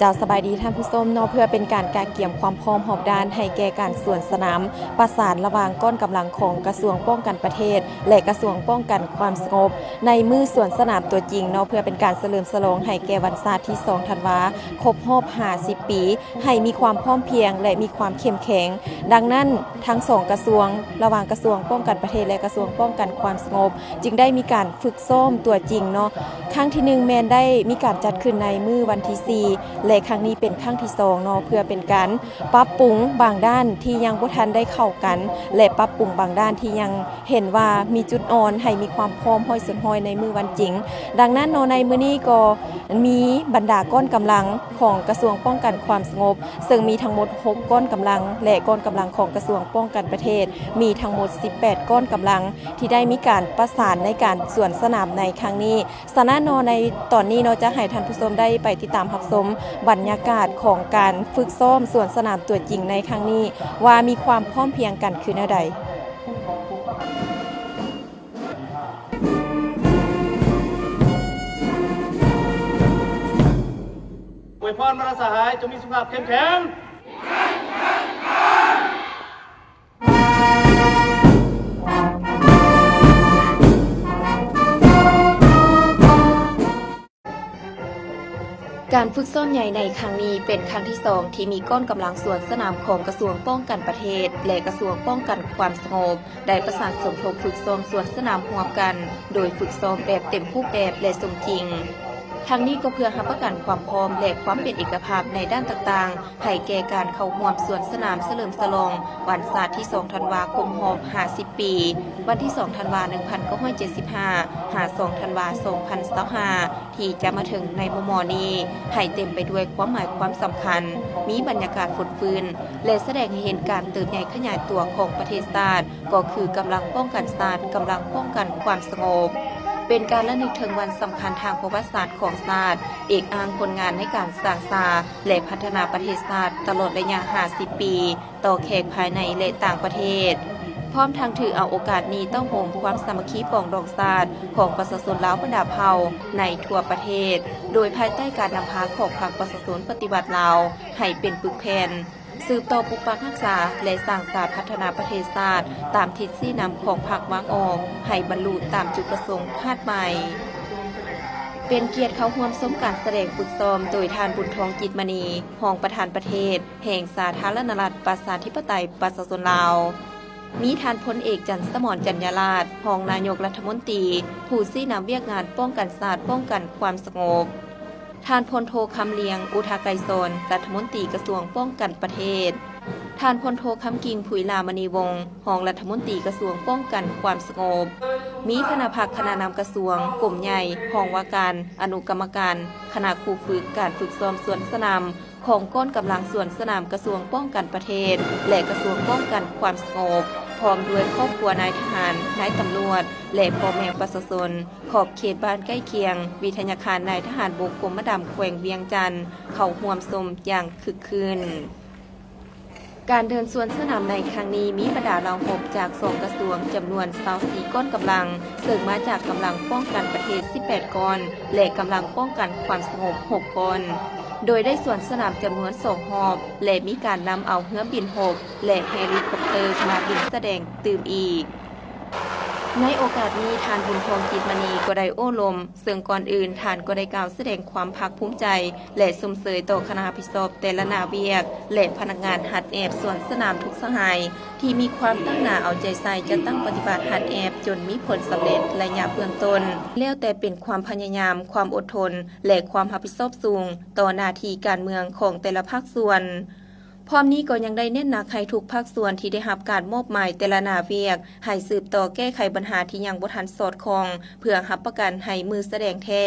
จ้าสบายดีท่านผู้ชมเนาะเพื่อเป็นการกาเกี่ยมความพร้อมหอบด้านให้แก่การสวนสนามประสานระหว่างก้อนกำลังของกระทรวงป้องกันประเทศและกระทรวงป้องกันความสงบในมือสวนสนามตัวจริงเนาะเพื่อเป็นการเฉลิมฉลองให้แก่วันศาสตร์ที่2ธันวาครบรอบ50ปีให้มีความพร้อมเพรียงและมีความเข้มแข็งดังนั้นทั้ง2กระทรวงระหว่างกระทรวงป้องกันประเทศและกระทรวงป้องกันความสงบจึงได้มีการฝึกซ้อมตัวจริงเนาะครั้งที่1แมนได้มีการจัดขึ้นในมื้อวันที่4และครั้งนี้เป็นครั้งที่2เนาะเพื่อเป็นการปรับปรุงบางด้านที่ยังบ่ทันได้เข้ากันและปรับปรุงบางด้านที่ยังเห็นว่ามีจุดอ่อนให้มีความพร้อมห้อยสุดห้อยในมื้อวันจริงดังนั้นเนาะในมื้อนี้ก็มีบรรดาก้อนกำลังของกระทรวงป้องกันความสงบซึ่งมีทั้งหมด6ก้อนกำลังและก้อนกำลังของกระทรวงป้องกันประเทศมีทั้งหมด18ก้อนกำลังที่ได้มีการประสานในการสวนสนามในครั้งนี้สนะเนาะในตอนนี้เนาะจะให้ท่านผู้ชมได้ไปติดตามรับชมบรรยากาศของการฝึกซ้อมสวนสนามตัวจริงในครั้งนี้ว่ามีความพร้อมเพรียงกันคือแนวใดอวยพรมาสหายจงมีสุขภาพเข้มแข็งการฝึกซ้อมใหญ่ในครั้งนี้เป็นครั้งที่2ที่มีก้อนกำลังสวนสนามของกระทรวงป้องกันประเทศและกระทรวงป้องกันความสงบได้ประสานสมทบฝึกซ้อมสวนสนามร่วมกันโดยฝึกซ้อมแบบเต็มรูปแบบและสมจริงทั้งนี้ก็เพื่อรับประกันความพร้อมและความเป็นเอกภาพในด้านต่างๆให้แก่การเข้าร่วมสวนสนามเฉลิมฉลองวันศาสตร์ที่2ธันวาคมรอบ50ปีวันที่2ธันวา1975 52ธันวา2025ที่จะมาถึงในมม.นี้ให้เต็มไปด้วยความหมายความสำคัญมีบรรยากาศฝนฟื้นและแสดงให้เห็นการเติบใหญ่ขยายตัวของประเทศชาติก็คือกำลังป้องกันชาติกำลังป้องกันความสงบเป็นการระลึกถึงวันสำคัญทางประวัติศาสตร์ของชาติเอกอ้างผลงานในการสร้างสาและพัฒนาประเทศชาติตลอดระยะ50ปีต่อแขกภายในและต่างประเทศพร้อมทางถือเอาโอกาสนี้ต้องโหมความสามัคคีปองดองชาติของประชาชนลาวบรรดาเผ่าในทั่วประเทศโดยภายใต้การนำพาของพรรคประชาชนปฏิวัติลาวให้เป็นปึกแผ่นสืบต่อปกปักรักษาและสร้างสรรค์พัฒนาประเทศชาติตามทิศชี้นำของพรรควางออกให้บรรลุตามจุดประสงค์ชาติใหม่เป็นเกียรติเข้าร่วมชมการแสดงฝึกซ้อมโดยท่านบุญทองจิตมณีรองประธานประเทศแห่งสาธารณรัฐประชาธิปไตยประชาชนลาวมีท่านพลเอกจันทร์สมรจันยราชรองนายกรัฐมนตรีผู้ชี้นำเวียกงานป้องกันชาติป้องกันความสงบท่านพลโทคำเลียงอุทาไกรสนรัฐมนตรีกระทรวงป้องกันประเทศท่านพลโทคำกิ่งผุยลามณีวงศ์รองรัฐมนตรีกระทรวงป้องกันความสงบมีคณะพักคณะนำกระทรวงกรมใหญ่รองว่าการอนุกรรมการคณะครูฝึกการฝึกซ้อมสวนสนามของก้อนกำลังสวนสนามกระทรวงป้องกันประเทศและกระทรวงป้องกันความสงบพร้อมด้วยครอบครัวนายทหารนายตำรวจและพ่อแม่ประชาชนขอบเขตบ้านใกล้เคียงวิทยาคารนายทหารบกกรมดำแขวงเวียงจันทน์เข้าร่วมชมอย่างคึกคืนการเดินสวนสนามในครั้งนี้มีบรรดาเหล่าหบจาก2กระทรวงจำนวน24ก้อนกำลังซึ่งมาจากกำลังป้องกันประเทศ18ก้อนและกำลังป้องกันความสงบ6ก้อนโดยได้สวนสนามจำนวน2รอบและมีการนำเอาเรือบิน6และเฮลิคอปเตอร์มาบินแสดงตื่มอีกในโอกาสนี้ท่านบุญทองจิตมณีก็ได้โอ้ลมซึ่งก่อนอื่นท่านก็ได้กล่าวแสดงความภาคภูมิใจและสมเสยต่อคณะพิศบแต่ละนาเวียกและพนักงานหัดแอบสวนสนามทุกสหายที่มีความตั้งหน้าเอาใจใส่จะตั้งปฏิบัติหัดแอบจนมีผลสำเร็จระยะเบื้องต้นแล้วแต่เป็นความพยายามความอดทนและความรับผิดชอบสูงต่อหน้าที่การเมืองของแต่ละภาคส่วนพร้อมนี้ก็ยังได้เน้นหนักให้ทุกภาคส่วนที่ได้รับการมอบหมายแต่ละหน้าเวียกให้สืบต่อแก้ไขปัญหาที่ยังบ่ทันสอดคล้องเพื่อรับประกันให้มือแสดงแท้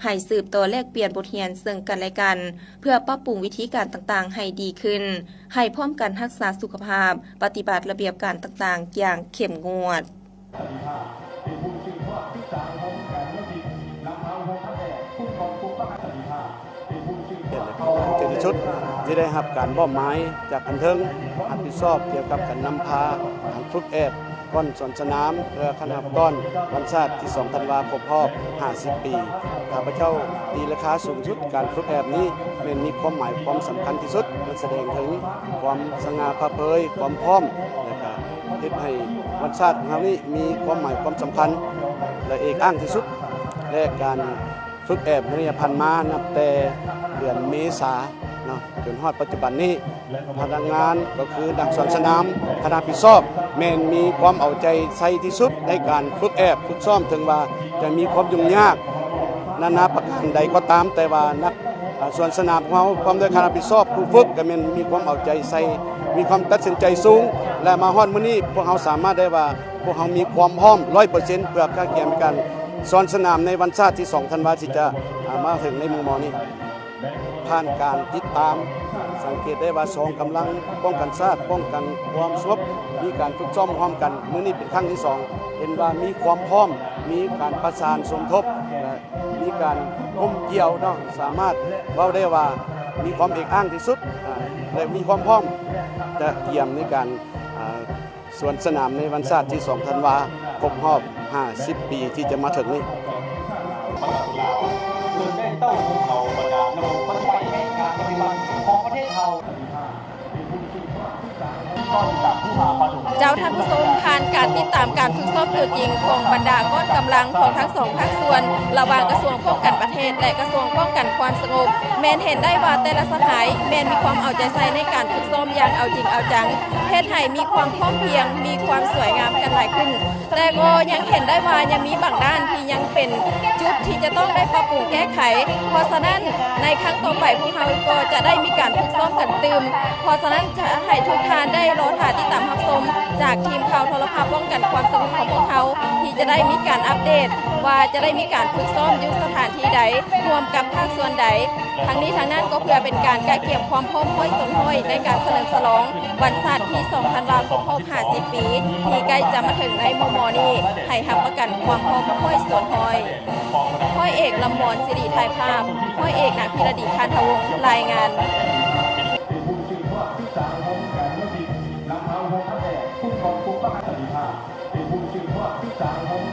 ให้สืบต่อแลกเปลี่ยนบทเรียนซึ่งกันและกันเพื่อปรับปรุงวิธีการต่างๆให้ดีขึ้นให้พร้อมกันรักษาสุขภาพปฏิบัติระเบียบการต่างๆอย่างเข้มงวดเกียรติชุดที่ได้รับการมอบหมายจากอันเทิงรับผิดชอบเกี่ยวกับการนำพาการฝึกแอด ก้อนสวนสนามเพื่อคณะก้อนวันชาติที่2ธันวาคมครบรอบ50 ปีข้าพเจ้าตีราคาสูงสุดการฝึกแบบนี้เป็นมีความหมายความสำคัญที่สุดมันแสดงถึงความสง่าผ่าเผยความพร้อมและก็เฮ็ดให้วันชาติของเรานี้มีความหมายความสำคัญและเอกอ้างที่สุดและการฝึกแอบระยะพันมานับแต่เดือนเมษาเนาะจนฮอดปัจจุบันนี้พนักงานก็คือนักสวนสนามคณะผิดชอบแม่นมีความเอาใจใส่ที่สุดในการฝึกแอบฝึกซ้อมถึงว่าจะมีความยุ่งยากนานาประการใดก็ตามแต่ว่านักสวนสนามของเราพร้อมด้วยคณะผิดชอบผู้ฝึกก็แม่นมีความเอาใจใส่มีความตัดสินใจสูงและมาฮอดมื้อนี้พวกเราสามารถได้ว่าพวกเรามีความพร้อม 100% เพื่อการแข่งกันสวนสนามในวันชาติที่2ธันวาคมที่จะมาถึงในมุมมองนี้ผ่านการติดตามสังเกตได้ว่า2กำลังป้องกันชาติป้องกันความสงบมีการฝึกซ้อมพร้อมกันมื้อนี้เป็นครั้งที่2เห็นว่ามีความพร้อมมีการประสานสมทบและมีการกลมเกี่ยวเนาะสามารถเว้าได้ว่ามีความเอกอ้างที่สุดและมีความพร้อมจะเตรียมในการสวนสนามในวันชาติที่2ธันวาคมครบรอบ50 ปีที่จะมาถึงนี้ ซึ่งได้เต้าภูเขาบรรดาระบบปฏิบัติในการปฏิบัติของประเทศเราก้อนจากผู้มาปาดุ เจ้าท่านผู้ชมผ่านการติดตามการฝึกซ้อมตัวจริงของบรรดาก้อนกำลังของทั้งสองภาคส่วนระหว่างกระทรวงป้องกันประเทศและกระทรวงป้องกันความสงบแมนเห็นได้ว่าแต่ละสหายแมนมีความเอาใจใส่ในการฝึกซ้อมอย่างเอาจริงเอาจังเฮ็ดให้มีความพร้อมเพรียงมีความสวยงามกันหลายขึ้นแต่ก็ยังเห็นได้ว่ายังมีบางด้านที่ยังเป็นจุดที่จะต้องได้ปรับปรุงแก้ไขเพราะฉะนั้นในครั้งต่อไปพวกเราก็จะได้มีการฝึกซ้อมกันเติมเพราะฉะนั้นจะให้ทุกท่านได้รอถ่ายติดตามรับชมจากทีมข่าวโทรภาพป้องกันความสงบของพวกเขาที่จะได้มีการอัปเดตว่าจะได้มีการฝึกซ้อมอยู่สถานที่ใดรวมกับภาคส่วนใดทั้งนี้ทั้งนั้นก็เพื่อเป็นการกะเกี่ยมความพร้อมห้อยสนห้อยในการเฉลิมฉลองวันชาติที่2ธันวาคมครบ50 ปีที่ใกล้จะมาถึงในมม.นี้ให้รับประกันความพร้อมห้อยสนห้อยห้อยเอกลำมอนสิริไทยภาพห้อยเอกณพิรดีคานทวงศ์รายงานผู้ชื่อว่าที่สามผมการยุตินำเอาวงพระแดงผู้กองผู้พระสติภาพเป็นผู้ชื่อว่าที่สามผม